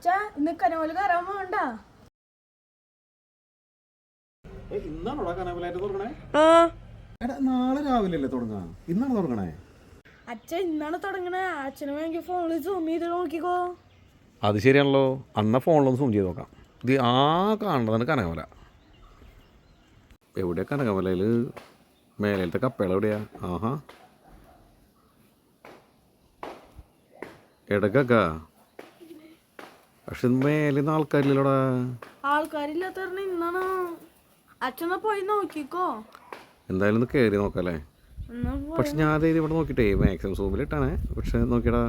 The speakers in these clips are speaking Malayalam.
അച്ഛാ ഇന്ന് കനോല് കയറാൻ വേണ്ട. ഇന്നാണോ കനകലായിട്ട് തുടങ്ങണേ? നാളെ രാവിലെ അല്ലേ തുടങ്ങാ? ഇന്നാണ് തുടങ്ങണേ? അച്ഛ ഇന്നാണ് തുടങ്ങണേ. അച്ഛന് വേണമെങ്കിൽ ഫോണിൽ സൂം ചെയ്ത് നോക്കിക്കോ. അത് ശരിയാണല്ലോ. അന്ന ഫോണിലൊന്ന് സൂം ചെയ്ത് നോക്കാം. ഇത് കാണുന്നതാണ് കനകമല. എവിടെയാ കനകമലയിൽ മേലത്തെ കപ്പേള എവിടെയാ? ആഹാ, ഇടക്കൊക്കെ പക്ഷെ മേലിന്ന് ആൾക്കാരില്ലല്ലോടാ. ആൾക്കാരില്ലാത്ത ഇന്നാണ്. അച്ഛനെ പോയി നോക്കിക്കോ. എന്തായാലും ഒന്ന് കയറി നോക്കാല്ലേ? പക്ഷെ ഞാൻ അതായത് ഇവിടെ നോക്കിയിട്ടേ മാക്സിമം സൂമിലിട്ടാണ്. പക്ഷെ നോക്കിയടാ,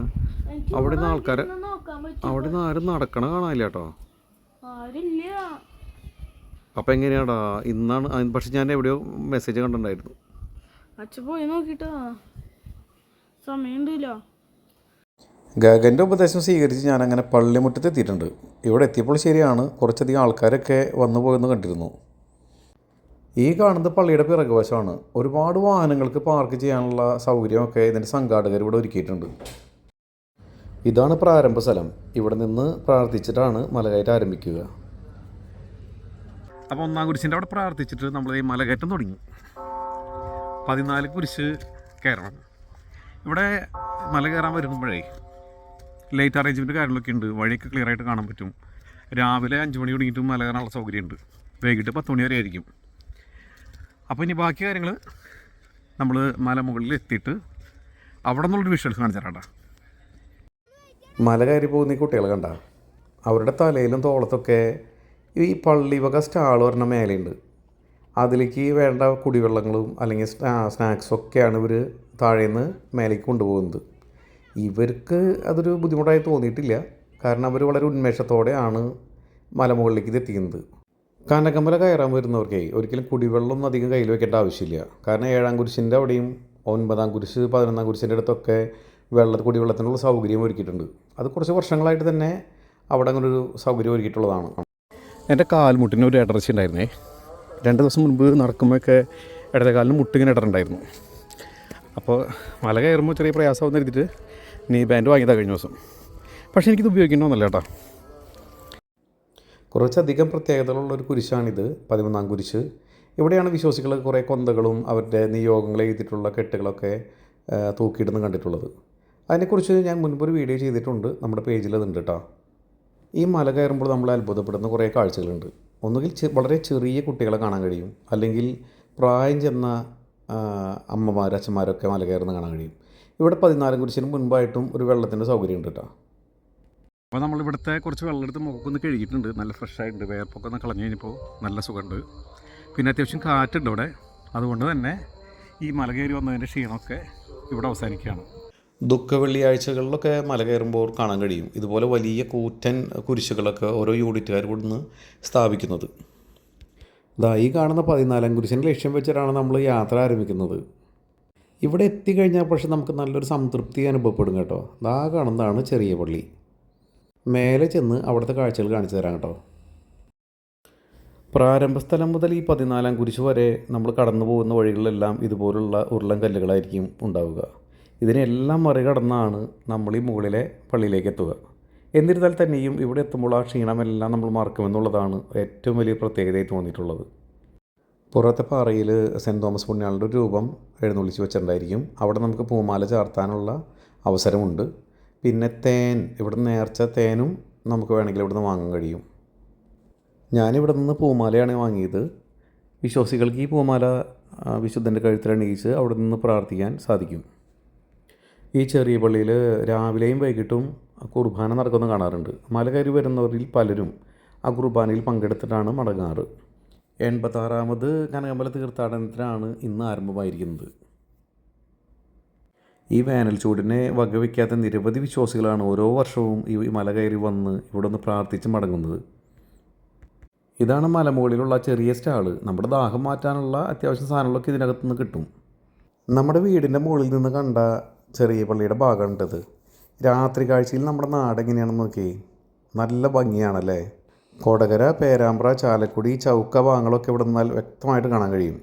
അവിടെ നിന്ന് ആൾക്കാരെ അവിടെ നിന്ന് ആരും നടക്കണ കാണാനില്ല കേട്ടോ. അപ്പം എങ്ങനെയാടാ ഇന്നാണ്? പക്ഷെ ഞാൻ എവിടെയോ മെസ്സേജ് കണ്ടിട്ടുണ്ടായിരുന്നു. അച്ഛൻ പോയി നോക്കിട്ടോ, സമയമുണ്ടല്ലോ. ഗഗൻ്റെ ഉപദേശം സ്വീകരിച്ച് ഞാനങ്ങനെ പള്ളിമുറ്റത്ത് എത്തിയിട്ടുണ്ട്. ഇവിടെ എത്തിയപ്പോൾ ശരിയാണ്, കുറച്ചധികം ആൾക്കാരൊക്കെ വന്നു പോയെന്ന് കണ്ടിരുന്നു. ഈ കാണുന്നത് പള്ളിയുടെ പിറകുവശമാണ്. ഒരുപാട് വാഹനങ്ങൾക്ക് പാർക്ക് ചെയ്യാനുള്ള സൗകര്യമൊക്കെ ഇതിൻ്റെ സംഘാടകർ ഇവിടെ ഒരുക്കിയിട്ടുണ്ട്. ഇതാണ് പ്രാരംഭ സ്ഥലം. ഇവിടെ നിന്ന് പ്രാർത്ഥിച്ചിട്ടാണ് മലകയറ്റം ആരംഭിക്കുക. അപ്പോൾ ഒന്നാം കുരിശിൻ്റെ അവിടെ പ്രാർത്ഥിച്ചിട്ട് നമ്മൾ ഈ മലകയറ്റം തുടങ്ങി. 14 കുരിശ് കയറണം. ഇവിടെ മല കയറാൻ വരുമ്പോഴേ ലൈറ്റ് അറേഞ്ച്മെൻറ്റ് കാര്യങ്ങളൊക്കെ ഉണ്ട്. വഴിയൊക്കെ ക്ലിയർ ആയിട്ട് കാണാൻ പറ്റും. രാവിലെ 5 മണി തുടങ്ങിയിട്ട് മല കയറാനുള്ള സൗകര്യമുണ്ട്. വൈകിട്ട് 10 മണി വരെ ആയിരിക്കും. അപ്പോൾ ഇനി ബാക്കി കാര്യങ്ങൾ നമ്മൾ മലമുകളിൽ എത്തിയിട്ട് അവിടെ നിന്നുള്ളൊരു വിഷ്വൽസ് കാണിച്ചു തരാം. മല കയറി പോകുന്ന ഈ കുട്ടികളെ കണ്ട, അവരുടെ തലയിലും തോളത്തൊക്കെ ഈ പള്ളി വക സ്റ്റാൾ പറഞ്ഞ മേലെയുണ്ട്. അതിലേക്ക് വേണ്ട കുടിവെള്ളങ്ങളും അല്ലെങ്കിൽ സ്നാക്സൊക്കെയാണ് ഇവർ താഴേന്ന് മേലേക്ക് കൊണ്ടുപോകുന്നത്. ഇവർക്ക് അതൊരു ബുദ്ധിമുട്ടായി തോന്നിയിട്ടില്ല. കാരണം അവർ വളരെ ഉന്മേഷത്തോടെയാണ് മലമുകളിലേക്ക് ഇത് എത്തിക്കുന്നത്. കനകമല കയറാൻ വരുന്നവർക്കേ ഒരിക്കലും കുടിവെള്ളമൊന്നും അധികം കയ്യിൽ വെക്കേണ്ട ആവശ്യമില്ല. കാരണം 7-ാം കുരിശിൻ്റെ അവിടെയും 9-ാം കുരിശ് 11-ാം കുരിശിൻ്റെ അടുത്തൊക്കെ കുടിവെള്ളത്തിനുള്ള സൗകര്യം ഒരുക്കിയിട്ടുണ്ട്. അത് കുറച്ച് വർഷങ്ങളായിട്ട് തന്നെ അവിടെ അങ്ങനൊരു സൗകര്യം ഒരുക്കിയിട്ടുള്ളതാണ്. എൻ്റെ കാൽമുട്ടിന് ഒരു ഇടർച്ച ഉണ്ടായിരുന്നേ. 2 ദിവസം മുൻപ് നടക്കുമ്പോഴൊക്കെ ഇടത്തെ കാലിന് മുട്ടിങ്ങനെ ഇടറുണ്ടായിരുന്നു. അപ്പോൾ മല കയറുമ്പോൾ ചെറിയ പ്രയാസമാണെന്ന് എഴുതിയിട്ട് നീ ബാൻഡ് വാങ്ങിയതാണ് കഴിഞ്ഞ ദിവസം. പക്ഷേ എനിക്കിത് ഉപയോഗിക്കണമെന്നല്ല കേട്ടോ. കുറച്ചധികം പ്രത്യേകതകളുള്ളൊരു കുരിശാണിത്, 13-ാം കുരിശ്. ഇവിടെയാണ് വിശ്വാസികൾ കുറേ കൊന്തകളും അവരുടെ നിയോഗങ്ങൾ എഴുതിയിട്ടുള്ള കെട്ടുകളൊക്കെ തൂക്കിയിടുന്ന് കണ്ടിട്ടുള്ളത്. അതിനെക്കുറിച്ച് ഞാൻ മുൻപൊരു വീഡിയോ ചെയ്തിട്ടുണ്ട്, നമ്മുടെ പേജിൽ അതുണ്ട് കേട്ടോ. ഈ മല കയറുമ്പോൾ നമ്മൾ അത്ഭുതപ്പെടുന്ന കുറേ കാഴ്ചകളുണ്ട്. ഒന്നുകിൽ വളരെ ചെറിയ കുട്ടികളെ കാണാൻ കഴിയും, അല്ലെങ്കിൽ പ്രായം ചെന്ന അമ്മമാർ അച്ഛന്മാരൊക്കെ മല കയറുന്ന കാണാൻ കഴിയും. ഇവിടെ 14-ാം കുരിശിന് മുൻപായിട്ടും ഒരു വെള്ളത്തിൻ്റെ സൗകര്യം ഉണ്ട് കേട്ടോ. അപ്പോൾ നമ്മളിവിടുത്തെ കുറച്ച് വെള്ളം എടുത്ത് മുഖക്കൊന്ന് കഴുകിയിട്ടുണ്ട്. നല്ല ഫ്രഷായിട്ടുണ്ട്. വേർപ്പൊക്കെ ഒന്ന് കളഞ്ഞു കഴിഞ്ഞപ്പോൾ നല്ല സുഖമുണ്ട്. പിന്നെ അത്യാവശ്യം കാറ്റുണ്ട് ഇവിടെ. അതുകൊണ്ട് തന്നെ ഈ മല കയറി വന്നതിൻ്റെ ക്ഷീണമൊക്കെ ഇവിടെ അവസാനിക്കുകയാണ്. ദുഃഖവെള്ളിയാഴ്ചകളിലൊക്കെ മല കയറുമ്പോൾ കാണാൻ കഴിയും ഇതുപോലെ വലിയ കൂറ്റൻ കുരിശുകളൊക്കെ ഓരോ യൂണിറ്റുകാർ കൊടുന്ന് സ്ഥാപിക്കുന്നത്. ഈ കാണുന്ന 14-ാം കുരിശിനെ ലക്ഷ്യം വെച്ചിട്ടാണ് നമ്മൾ യാത്ര ആരംഭിക്കുന്നത്. ഇവിടെ എത്തിക്കഴിഞ്ഞാൽ പക്ഷെ നമുക്ക് നല്ലൊരു സംതൃപ്തി അനുഭവപ്പെടും കേട്ടോ. കാണുന്നതാണ് ചെറിയ പള്ളി. മേലെ ചെന്ന് അവിടുത്തെ കാഴ്ചകൾ കാണിച്ചു തരാം കേട്ടോ. പ്രാരംഭ സ്ഥലം മുതൽ ഈ 14-ാം കുരിശ് വരെ നമ്മൾ കടന്നു പോകുന്ന വഴികളിലെല്ലാം ഇതുപോലുള്ള ഉരുളൻ കല്ലുകളായിരിക്കും ഉണ്ടാവുക. ഇതിനെല്ലാം മറികടന്നാണ് നമ്മൾ ഈ മുകളിലെ പള്ളിയിലേക്ക് എത്തുക. എന്നിരുന്നാൽ തന്നെയും ഇവിടെ എത്തുമ്പോൾ ആ ക്ഷീണമെല്ലാം നമ്മൾ മറക്കുമെന്നുള്ളതാണ് ഏറ്റവും വലിയ പ്രത്യേകതയായി തോന്നിയിട്ടുള്ളത്. പുറത്തെ പാറയിൽ സെൻറ്റ് തോമസ് പുണ്യാളൻ്റെ ഒരു രൂപം എഴുന്നള്ളിച്ച് വെച്ചിട്ടുണ്ടായിരിക്കും. അവിടെ നമുക്ക് പൂമാല ചാർത്താനുള്ള അവസരമുണ്ട്. പിന്നെ തേൻ, ഇവിടെ നേർച്ച തേനും നമുക്ക് വേണമെങ്കിൽ ഇവിടെ നിന്ന് വാങ്ങാൻ കഴിയും. ഞാനിവിടെ നിന്ന് പൂമാലയാണ് വാങ്ങിയത്. വിശ്വാസികൾക്ക് ഈ പൂമാല വിശുദ്ധൻ്റെ കഴുത്തിലണിയിച്ച് അവിടെ നിന്ന് പ്രാർത്ഥിക്കാൻ സാധിക്കും. ഈ ചെറിയ പള്ളിയിൽ രാവിലെയും വൈകിട്ടും കുർബാന നടക്കുന്നത് കാണാറുണ്ട്. മല കയറി വരുന്നവരിൽ പലരും ആ കുർബാനയിൽ പങ്കെടുത്തിട്ടാണ് മടങ്ങാറ്. 86-ാമത് കനകമല തീർത്ഥാടനത്തിനാണ് ഇന്ന് ആരംഭമായിരിക്കുന്നത്. ഈ വേനൽ ചൂടിനെ വകവയ്ക്കാത്ത നിരവധി വിശ്വാസികളാണ് ഓരോ വർഷവും ഈ മല കയറി വന്ന് ഇവിടെ നിന്ന് പ്രാർത്ഥിച്ച് മടങ്ങുന്നത്. ഇതാണ് മലമുകളിലുള്ള ചെറിയ സ്റ്റാള്. നമ്മുടെ ദാഹം മാറ്റാനുള്ള അത്യാവശ്യം സാധനങ്ങളൊക്കെ ഇതിനകത്ത് നിന്ന് കിട്ടും. നമ്മുടെ വീടിൻ്റെ മുകളിൽ നിന്ന് കണ്ട ചെറിയ പള്ളിയുടെ ഭാഗമുണ്ടത്. രാത്രി കാഴ്ചയിൽ നമ്മുടെ നാട് എങ്ങനെയാണെന്ന് നോക്കി. നല്ല ഭംഗിയാണല്ലേ. കൊടകര, പേരാമ്പ്ര, ചാലക്കുടി, ചൗക്ക ഭാഗങ്ങളൊക്കെ ഇവിടെ നിന്നാൽ വ്യക്തമായിട്ട് കാണാൻ കഴിയും.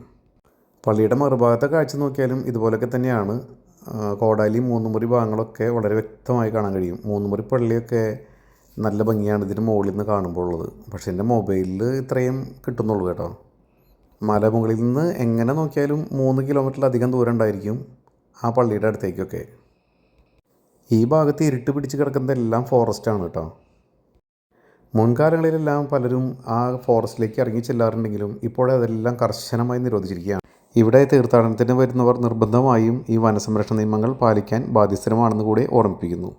പള്ളിയുടെ മറുഭാഗത്തെ കാഴ്ച നോക്കിയാലും ഇതുപോലൊക്കെ തന്നെയാണ്. കോടാലി, മൂന്നുമുറി ഭാഗങ്ങളൊക്കെ വളരെ വ്യക്തമായി കാണാൻ കഴിയും. മൂന്നുമുറി പള്ളിയൊക്കെ നല്ല ഭംഗിയാണ് ഇതിന് മുകളിൽ നിന്ന് കാണുമ്പോൾ ഉള്ളത്. പക്ഷേ എൻ്റെ മൊബൈലിൽ ഇത്രയും കിട്ടുന്നുള്ളൂ കേട്ടോ. മലമുകളിൽ നിന്ന് എങ്ങനെ നോക്കിയാലും 3 കിലോമീറ്ററിലധികം ദൂരം ഉണ്ടായിരിക്കും ആ പള്ളിയുടെ അടുത്തേക്കൊക്കെ. ഈ ഭാഗത്ത് ഇരുട്ട് പിടിച്ച് കിടക്കുന്നതെല്ലാം ഫോറസ്റ്റാണ് കേട്ടോ. മുൻകാലങ്ങളിലെല്ലാം പലരും ആ ഫോറസ്റ്റിലേക്ക് ഇറങ്ങി ചെല്ലാറുണ്ടെങ്കിലും ഇപ്പോഴതെല്ലാം കർശനമായി നിരോധിച്ചിരിക്കുകയാണ്. ഇവിടെ തീർത്ഥാടനത്തിന് വരുന്നവർ നിർബന്ധമായും ഈ വനസംരക്ഷണ നിയമങ്ങൾ പാലിക്കാൻ ബാധ്യസ്ഥരുമാണെന്ന് കൂടി ഓർമ്മിപ്പിക്കുന്നു.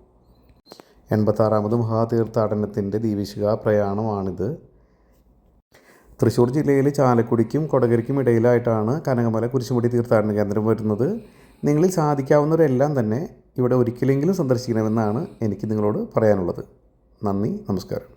86ാമത് മഹാതീർത്ഥാടനത്തിൻ്റെ ദീപശിഖ പ്രയാണമാണിത്. തൃശ്ശൂർ ജില്ലയിൽ ചാലക്കുടിക്കും കൊടകരയ്ക്കും ഇടയിലായിട്ടാണ് കനകമല കുരിശുമുടി തീർത്ഥാടന കേന്ദ്രം വരുന്നത്. നിങ്ങളിൽ സാധിക്കാവുന്നവരെല്ലാം തന്നെ ഇവിടെ ഒരിക്കലെങ്കിലും സന്ദർശിക്കണമെന്നാണ് എനിക്ക് നിങ്ങളോട് പറയാനുള്ളത്. നന്ദി, നമസ്കാരം.